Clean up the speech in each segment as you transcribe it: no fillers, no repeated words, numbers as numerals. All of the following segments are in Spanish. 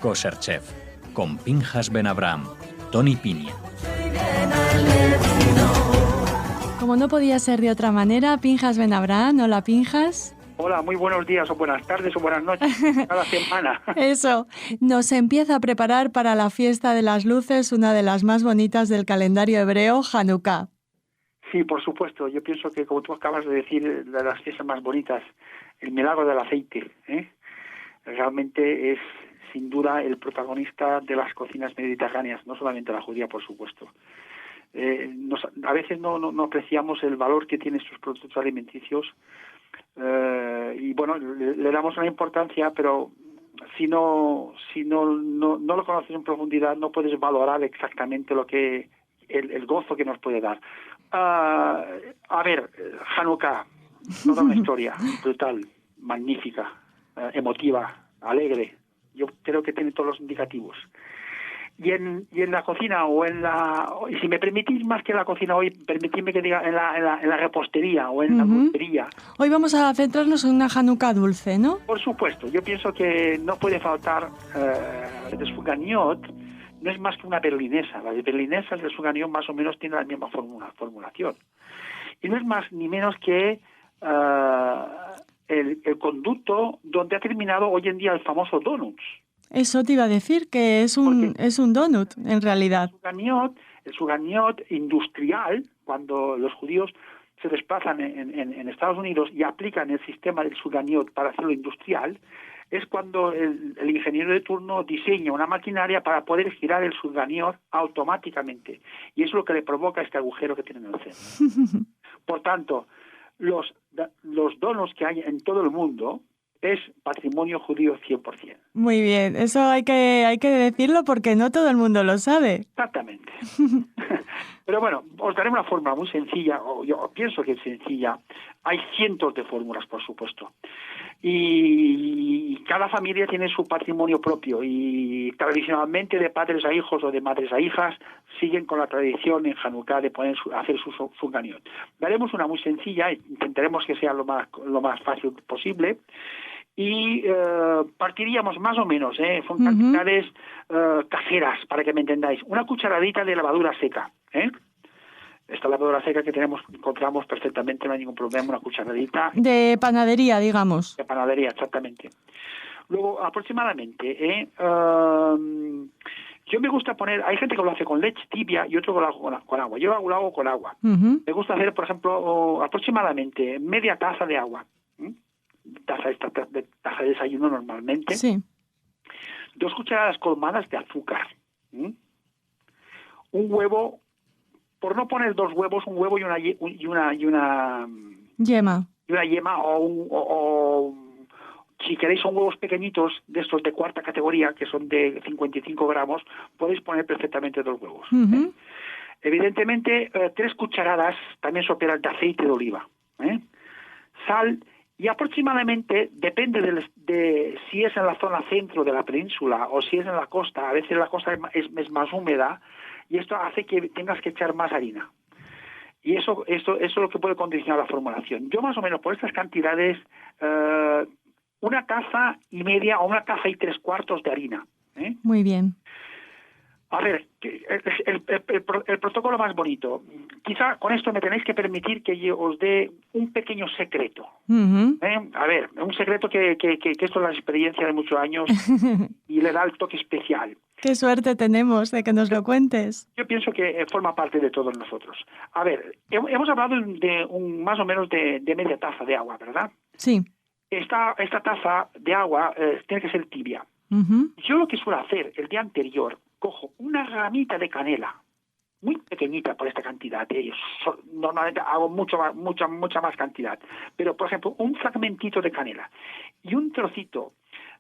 Kosher Chef, con Pinchas Ben Abraham, Tony Piña. Como no podía ser de otra manera, Pinchas Ben Abraham. Hola, Pinchas. Hola, muy buenos días o buenas tardes o buenas noches, cada semana. Eso, nos empieza a preparar para la fiesta de las luces, una de las más bonitas del calendario hebreo, Hanukkah. Sí, por supuesto. Yo pienso que, como tú acabas de decir, de las fiestas más bonitas, el milagro del aceite, realmente es, sin duda, el protagonista de las cocinas mediterráneas, no solamente la judía, por supuesto. A veces no apreciamos el valor que tienen estos productos alimenticios y, bueno, le damos una importancia, pero si no lo conoces en profundidad, no puedes valorar exactamente lo que el gozo que nos puede dar. A ver, Hanukkah, toda una historia brutal, magnífica, emotiva, alegre. Yo creo que tiene todos los indicativos. Y en la cocina y si me permitís más que en la cocina hoy, permitidme que diga en la repostería o en la dulcería. Hoy vamos a centrarnos en una Hanukkah dulce, ¿no? Por supuesto, yo pienso que no puede faltar el suganiot. No es más que una berlinesa. Las berlinesas del suganiot más o menos tienen la misma formulación. Y no es más ni menos que el conducto donde ha terminado hoy en día el famoso donuts. Eso te iba a decir, que es un donut, en realidad. El suganiot industrial, cuando los judíos se desplazan en Estados Unidos y aplican el sistema del suganiot para hacerlo industrial, es cuando el ingeniero de turno diseña una maquinaria para poder girar el suganiot automáticamente. Y es lo que le provoca este agujero que tiene en el centro. Por tanto, los donuts que hay en todo el mundo es patrimonio judío 100%. Muy bien, eso hay que decirlo porque no todo el mundo lo sabe. Exactamente. Pero bueno, os daré una fórmula muy sencilla, o yo pienso que es sencilla. Hay cientos de fórmulas, por supuesto. Y cada familia tiene su patrimonio propio y tradicionalmente de padres a hijos o de madres a hijas siguen con la tradición en Hanukkah de hacer su suganiot. Daremos una muy sencilla, intentaremos que sea lo más fácil posible. Y partiríamos más o menos, son cantidades caseras, para que me entendáis. Una cucharadita de levadura seca, Esta levadura seca que encontramos perfectamente, no hay ningún problema, una cucharadita. De panadería, digamos. De panadería, exactamente. Luego, aproximadamente, yo me gusta poner, hay gente que lo hace con leche tibia y otro que lo hago con agua. Yo lo hago con agua. Me gusta hacer, por ejemplo, aproximadamente media taza de agua. Taza de desayuno normalmente. Sí. 2 cucharadas colmadas de azúcar. Un huevo, por no poner 2 huevos, un huevo y una yema. Y una yema o si queréis son huevos pequeñitos de estos de cuarta categoría que son de 55 gramos, podéis poner perfectamente 2 huevos. Evidentemente 3 cucharadas también soperas de aceite de oliva. Sal. Y aproximadamente, depende de si es en la zona centro de la península o si es en la costa, a veces la costa es más húmeda y esto hace que tengas que echar más harina. Y eso es lo que puede condicionar la formulación. Yo más o menos por estas cantidades, 1,5 tazas o 1,3 tazas de harina. Muy bien. A ver, el protocolo más bonito. Quizá con esto me tenéis que permitir que yo os dé un pequeño secreto. A ver, un secreto que esto es la experiencia de muchos años y le da el toque especial. Qué suerte tenemos de que nos lo cuentes. Yo pienso que forma parte de todos nosotros. A ver, hemos hablado de más o menos de media taza de agua, ¿verdad? Sí. Esta taza de agua tiene que ser tibia. Yo lo que suelo hacer el día anterior, cojo una ramita de canela, muy pequeñita por esta cantidad. Normalmente hago mucha más cantidad. Pero, por ejemplo, un fragmentito de canela y un trocito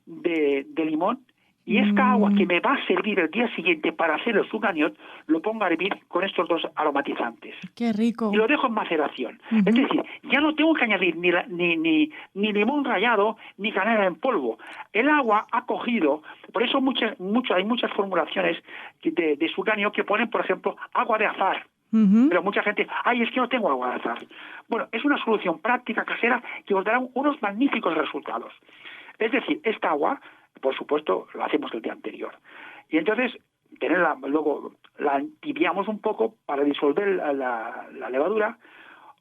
de limón, y esta agua que me va a servir el día siguiente para hacer el suganiot, lo pongo a hervir con estos 2 aromatizantes. ¡Qué rico! Y lo dejo en maceración. Es decir, ya no tengo que añadir ni limón rallado ni canela en polvo. El agua ha cogido, por eso hay muchas formulaciones de suganiot que ponen, por ejemplo, agua de azahar. Pero mucha gente, es que no tengo agua de azahar. Bueno, es una solución práctica casera que os dará unos magníficos resultados. Es decir, esta agua por supuesto, lo hacemos el día anterior. Y entonces, luego la entibiamos un poco para disolver la levadura,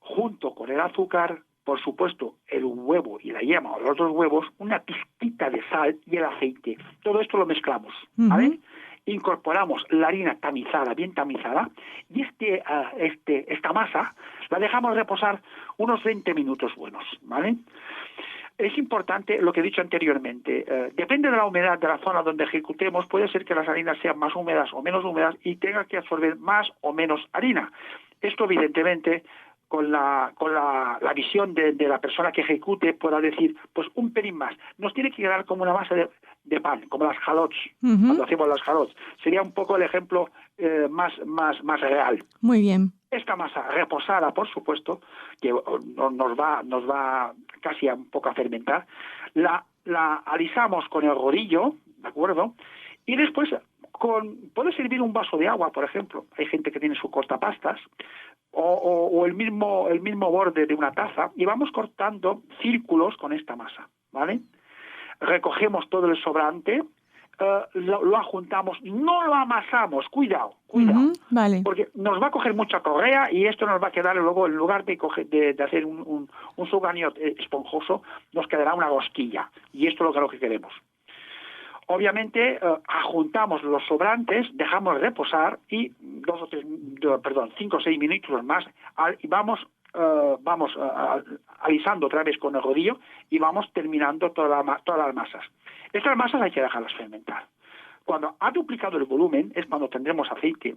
junto con el azúcar, por supuesto, el huevo y la yema o los dos huevos, una pizquita de sal y el aceite. Todo esto lo mezclamos, ¿vale? Incorporamos la harina tamizada, bien tamizada, y esta masa la dejamos reposar unos 20 minutos buenos, ¿vale? Es importante lo que he dicho anteriormente. Depende de la humedad de la zona donde ejecutemos, puede ser que las harinas sean más húmedas o menos húmedas y tenga que absorber más o menos harina. Esto, evidentemente, con la visión de la persona que ejecute, pueda decir, pues un pelín más. Nos tiene que quedar como una masa de pan, como las jalots, cuando hacemos las jalots. Sería un poco el ejemplo más real. Muy bien. Esta masa reposada, por supuesto, que nos va casi un poco a fermentar, la alisamos con el rodillo, ¿de acuerdo? Y después puede servir un vaso de agua, por ejemplo. Hay gente que tiene su cortapastas, o el mismo borde de una taza, y vamos cortando círculos con esta masa, ¿vale? Recogemos todo el sobrante, lo ajuntamos, no lo amasamos, cuidado, vale. porque nos va a coger mucha correa y esto nos va a quedar luego, en lugar de hacer un suganiot esponjoso, nos quedará una rosquilla, y esto es lo que queremos. Obviamente, ajuntamos los sobrantes, dejamos reposar y 5 o 6 minutos más, y vamos alisando otra vez con el rodillo y vamos terminando todas las masas. Estas masas hay que dejarlas fermentar. Cuando ha duplicado el volumen es cuando tendremos aceite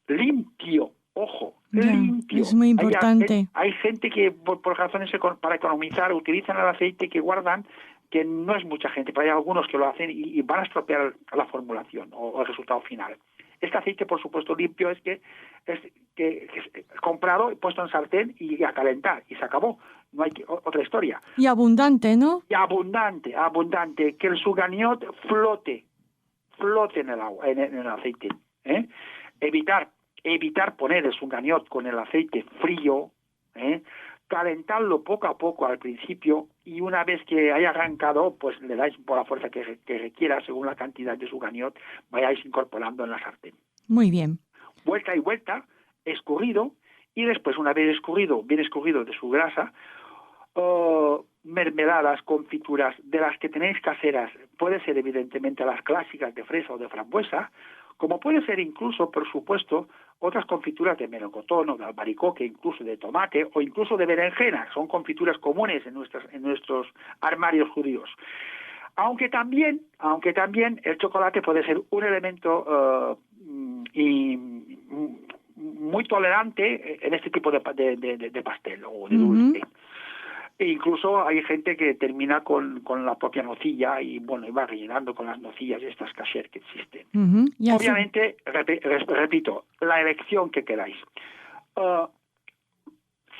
limpio, ojo, limpio. Es muy importante. Hay gente que por razones para economizar utilizan el aceite que guardan, que no es mucha gente, pero hay algunos que lo hacen y van a estropear la formulación o el resultado final. Este aceite, por supuesto, limpio es comprado, puesto en sartén y a calentar, y se acabó. No hay otra historia. Y abundante, ¿no? Y abundante, que el suganiot flote en el agua, en el aceite. Evitar poner el suganiot con el aceite frío, calentarlo poco a poco al principio, y una vez que haya arrancado, pues le dais por la fuerza que requiera, según la cantidad de suganiot, vayáis incorporando en la sartén. Muy bien. Vuelta y vuelta, escurrido, y después, una vez bien escurrido de su grasa, mermeladas, confituras, de las que tenéis caseras, puede ser evidentemente las clásicas de fresa o de frambuesa, como puede ser incluso, por supuesto, otras confituras de melocotón o de albaricoque, incluso de tomate o incluso de berenjena. Son confituras comunes en nuestros armarios judíos. Aunque también el chocolate puede ser un elemento muy tolerante en este tipo de pastel o de dulce. E incluso hay gente que termina con la propia nocilla y va rellenando con las nocillas estas kasher que existen. Obviamente, repito, la elección que queráis.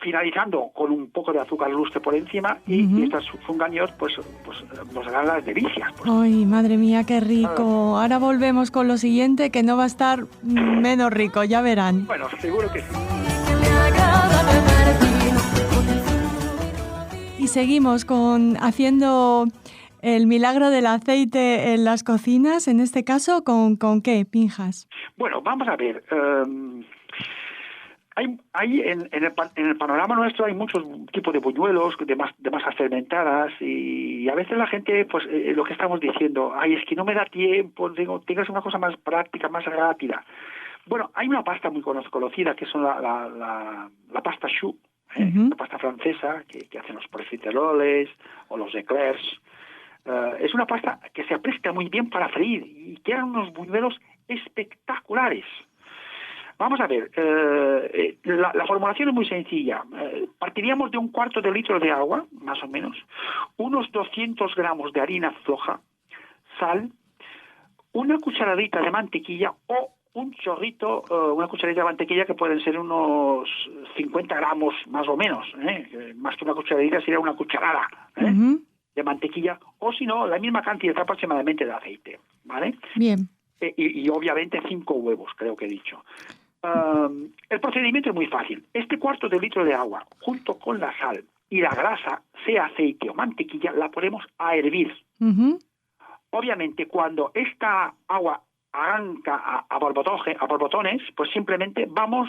Finalizando con un poco de azúcar lustre por encima y estas zunganiot pues nos harán las delicias. Ay, madre mía, qué rico. Ahora volvemos con lo siguiente, que no va a estar menos rico, ya verán. Bueno, seguro que sí. Y seguimos haciendo el milagro del aceite en las cocinas, en este caso, ¿con qué, Pinjas? Bueno, vamos a ver. Hay en el panorama nuestro hay muchos tipos de buñuelos, de masas fermentadas, y a veces la gente, pues lo que estamos diciendo, es que no me da tiempo, tengas una cosa más práctica, más rápida. Bueno, hay una pasta muy conocida que son la pasta choux. La pasta francesa que hacen los profiteroles o los eclairs. Es una pasta que se presta muy bien para freír y quedan unos buñuelos espectaculares. Vamos a ver, la formulación es muy sencilla. Partiríamos de 1/4 de litro de agua, más o menos, unos 200 gramos de harina floja, sal, una cucharadita de mantequilla o un chorrito, una cucharadita de mantequilla que pueden ser unos 50 gramos más o menos, más que una cucharadita sería una cucharada de mantequilla, o si no, la misma cantidad aproximadamente de aceite, ¿vale? Bien. Y obviamente 5 huevos, creo que he dicho. El procedimiento es muy fácil. Este 1/4 de litro de agua, junto con la sal y la grasa, sea aceite o mantequilla, la ponemos a hervir. obviamente, cuando esta agua arranca a borbotones, pues simplemente vamos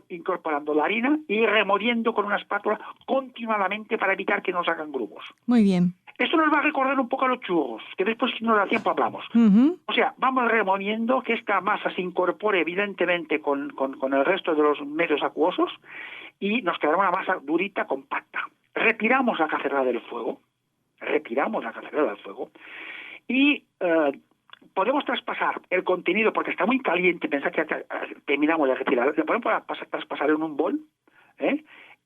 incorporando la harina y removiendo con una espátula continuadamente para evitar que nos hagan grumos. Muy bien. Esto nos va a recordar un poco a los churros, que después si nos da tiempo hablamos. O sea, vamos removiendo que esta masa se incorpore evidentemente con el resto de los medios acuosos y nos quedará una masa durita, compacta. Retiramos la cacerola del fuego y podemos traspasar el contenido, porque está muy caliente, pensad que terminamos de retirar, le podemos traspasar en un bol,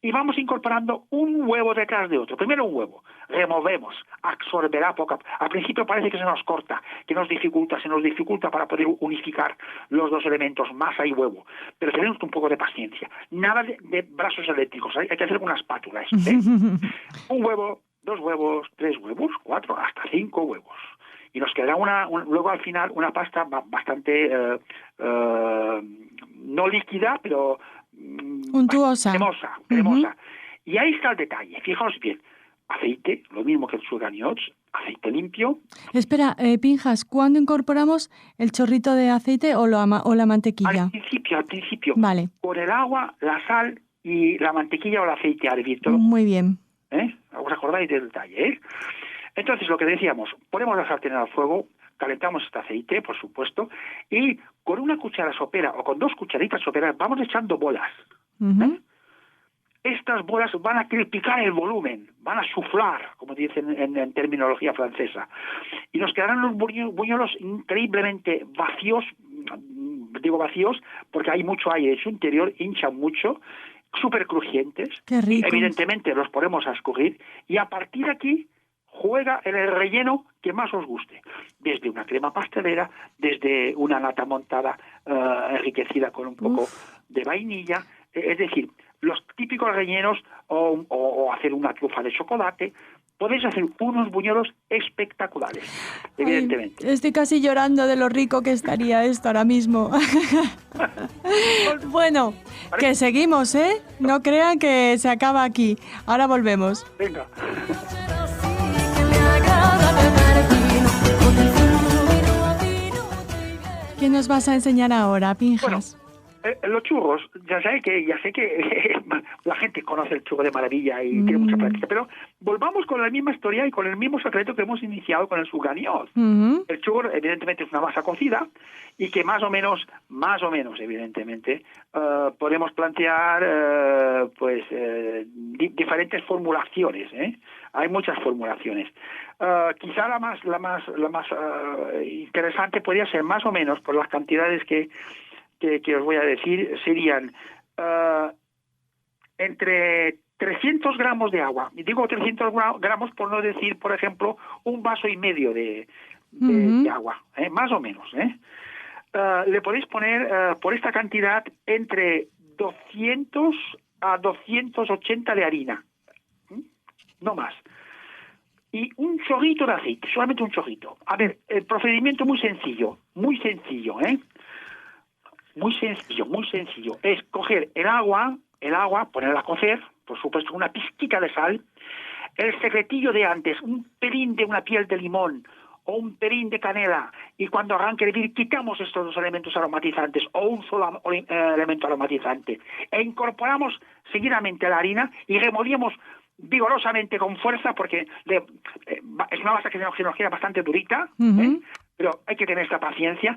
y vamos incorporando un huevo detrás de otro. Primero un huevo, removemos, absorberá poco. Al principio parece que se nos corta, que se nos dificulta para poder unificar los dos elementos, masa y huevo. Pero tenemos un poco de paciencia. Nada de brazos eléctricos, hay que hacer con una espátula. Un huevo, 2 huevos, 3 huevos, 4, hasta 5 huevos. Y nos quedará luego al final una pasta bastante no líquida, pero untuosa, cremosa. Y ahí está el detalle. Fijaos bien, aceite, lo mismo que el sugargnots, aceite limpio. Espera, Pinjas, ¿cuándo incorporamos el chorrito de aceite o la mantequilla? Al principio. Vale. Con el agua, la sal y la mantequilla o el aceite a hervir todo. Muy bien. ¿Os acordáis del detalle? Entonces, lo que decíamos, ponemos la sartén al fuego, calentamos este aceite, por supuesto, y con una cuchara sopera o con 2 cucharitas soperas vamos echando bolas. Estas bolas van a triplicar el volumen, van a suflar, como dicen en terminología francesa. Y nos quedarán los buñuelos increíblemente vacíos, digo vacíos, porque hay mucho aire en su interior, hinchan mucho, súper crujientes. Qué rico. Y evidentemente los ponemos a escurrir, y a partir de aquí juega en el relleno que más os guste, desde una crema pastelera, desde una nata montada enriquecida con un poco de vainilla, es decir, los típicos rellenos o hacer una trufa de chocolate. Podéis hacer unos buñuelos espectaculares, evidentemente. Ay, estoy casi llorando de lo rico que estaría esto ahora mismo. Bueno, que seguimos, ¿eh? No crean que se acaba aquí. Ahora volvemos. Venga. ¿Qué nos vas a enseñar ahora, Pinjas? Bueno, los churros, ya sé que la gente conoce el churro de maravilla y tiene mucha práctica, pero volvamos con la misma historia y con el mismo secreto que hemos iniciado con el sugargnots. El churro, evidentemente, es una masa cocida y que más o menos, evidentemente, podemos plantear diferentes formulaciones. Hay muchas formulaciones. Quizá la más interesante podría ser más o menos por las cantidades que os voy a decir, serían entre 300 gramos de agua. Y digo 300 gramos por no decir, por ejemplo, 1,5 vasos de agua, más o menos. Le podéis poner por esta cantidad entre 200 a 280 de harina, no más. Y un chorrito de aceite, solamente un chorrito. A ver, el procedimiento muy sencillo, Muy sencillo. Es coger el agua, ponerla a cocer, por supuesto, una pizquita de sal, el secretillo de antes, un pelín de una piel de limón o un pelín de canela, y cuando arranque a hervir quitamos estos 2 elementos aromatizantes o un solo elemento aromatizante e incorporamos seguidamente la harina y removemos vigorosamente con fuerza porque es una masa que nos queda bastante durita, pero hay que tener esta paciencia.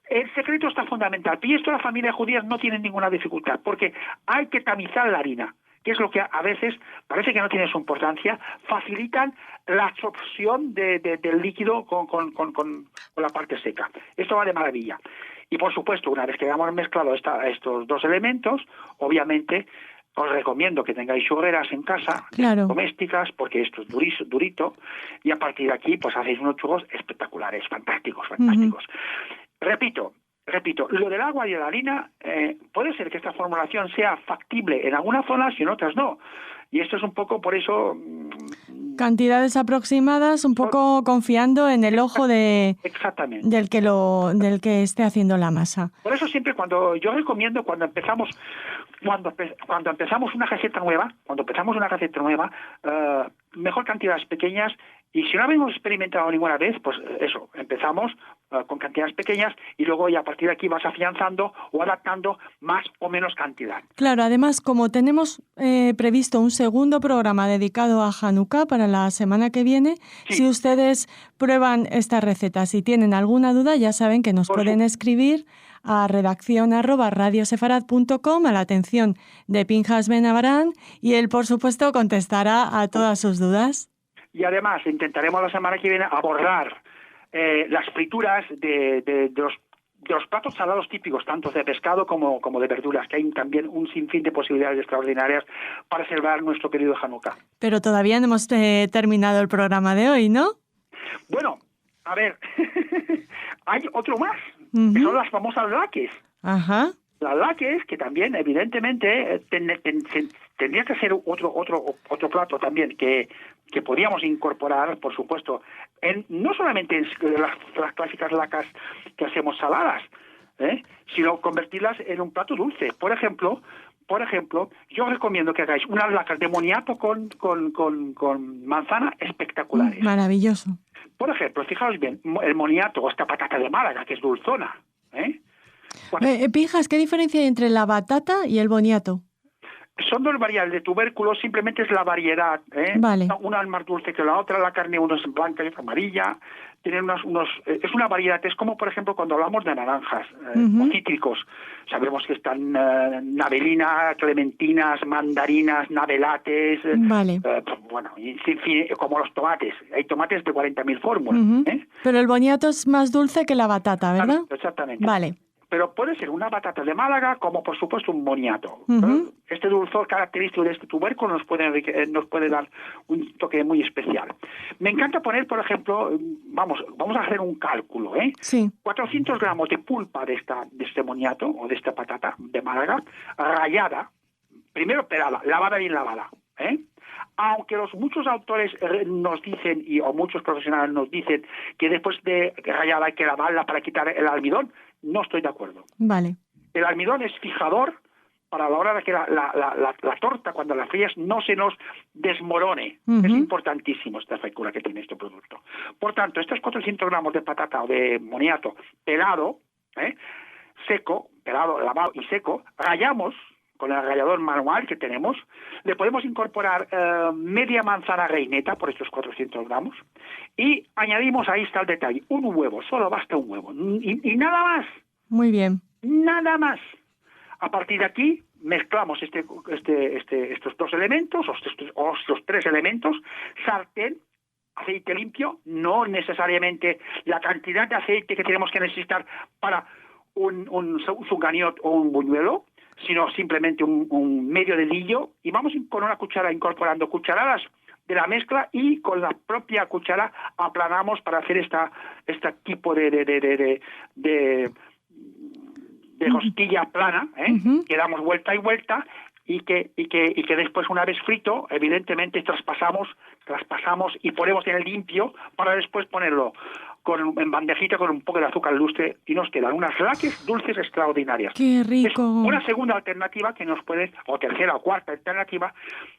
El secreto está fundamental, y esto las familias judías no tienen ninguna dificultad, porque hay que tamizar la harina, que es lo que a veces parece que no tiene su importancia, facilitan la absorción del líquido con la parte seca. Esto va de maravilla. Y por supuesto, una vez que hayamos mezclado estos 2 elementos, obviamente os recomiendo que tengáis churreras en casa, domésticas, porque esto es durito, y a partir de aquí pues hacéis unos churros espectaculares, fantásticos. Repito, lo del agua y de la harina, puede ser que esta formulación sea factible en algunas zonas y en otras no. Y esto es un poco por eso... Cantidades aproximadas, un poco confiando en el ojo del que esté haciendo la masa. Por eso siempre yo recomiendo cuando empezamos una receta nueva, mejor cantidades pequeñas Y si no habíamos experimentado ninguna vez, pues eso, empezamos con cantidades pequeñas y luego ya a partir de aquí vas afianzando o adaptando más o menos cantidad. Claro, además, como tenemos previsto un segundo programa dedicado a Hanukkah para la semana que viene, Sí. si ustedes prueban estas recetas y tienen alguna duda, ya saben que nos pueden escribir a redacción@radiosefarad.com a la atención de Pinchas Ben Avraham y él, por supuesto, contestará a todas sus dudas. Y además intentaremos la semana que viene abordar las frituras de los platos salados típicos, tanto de pescado como de verduras, que hay también un sinfín de posibilidades extraordinarias para celebrar nuestro querido Hanukkah. Pero todavía no hemos terminado el programa de hoy, ¿no? Bueno, a ver, hay otro más, Ujú. que son las famosas laques. Ajá. Las laques, que también, evidentemente, tendría que ser otro plato también que podríamos incorporar, por supuesto, no solamente en las clásicas lacas que hacemos saladas, sino convertirlas en un plato dulce. Por ejemplo, yo recomiendo que hagáis unas lacas de moniato con manzana espectaculares. Maravilloso. Por ejemplo, fijaos bien, el moniato o esta patata de Málaga, que es dulzona, Bueno, Pinchas, ¿qué diferencia hay entre la batata y el boniato? son dos variedades de tubérculos, simplemente es la variedad. Vale. Una es más dulce que la otra, la carne una es blanca y otra amarilla. Tienen es una variedad, es como por ejemplo cuando hablamos de naranjas o cítricos. Sabemos que están navelina, clementinas, mandarinas, navelates, Vale. bueno, y, en fin, como los tomates. Hay tomates de 40.000 fórmulas. Ujú. Pero el boniato es más dulce que la batata, ¿verdad? Exactamente. Vale. Pero puede ser una batata de Málaga como, por supuesto, un boniato. Ujú. Este dulzor característico de este tubérculo nos puede dar un toque muy especial. Me encanta poner, por ejemplo, vamos a hacer un cálculo, Sí. 400 gramos de pulpa de este moniato o de esta patata de Málaga, rallada, primero pelada, lavada bien lavada, Aunque muchos autores nos dicen, o muchos profesionales nos dicen, que después de rallada hay que lavarla para quitar el almidón, no estoy de acuerdo. Vale. El almidón es fijador para la hora de que la torta, cuando la frías, no se nos desmorone. Ujú. Es importantísimo esta frescura que tiene este producto. Por tanto, estos 400 gramos de patata o de moniato pelado, seco, pelado, lavado y seco, rallamos con el rallador manual que tenemos, le podemos incorporar media manzana reineta por estos 400 gramos y añadimos, ahí está el detalle, un huevo, solo basta un huevo y nada más, Muy bien. nada más. A partir de aquí mezclamos estos dos elementos, o estos tres elementos, sartén, aceite limpio, no necesariamente la cantidad de aceite que tenemos que necesitar para un zucganiot o un buñuelo, sino simplemente un medio dedillo, y vamos con una cuchara incorporando cucharadas de la mezcla y con la propia cuchara aplanamos para hacer este tipo de costilla plana, que damos vuelta y vuelta y que después, una vez frito, evidentemente traspasamos y ponemos en el limpio para después ponerlo en bandejita con un poco de azúcar lustre y nos quedan unas laques dulces extraordinarias. ¡Qué Es rico! una segunda alternativa que nos puede, o tercera o cuarta alternativa,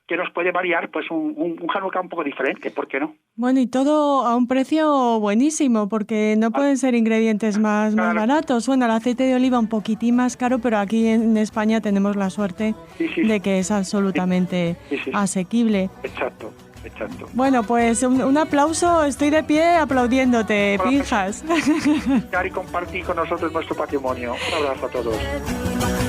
que nos puede variar pues un Hanukkah un poco diferente, ¿por qué no? Bueno, y todo a un precio buenísimo, porque no pueden ser ingredientes más Claro. baratos. Bueno, el aceite de oliva un poquitín más caro, pero aquí en España tenemos la suerte Sí. de que es absolutamente Sí. asequible. Exacto. Bueno, pues un aplauso, estoy de pie aplaudiéndote, Hola, Pinchas. Dar y compartir con nosotros nuestro patrimonio. Un abrazo a todos.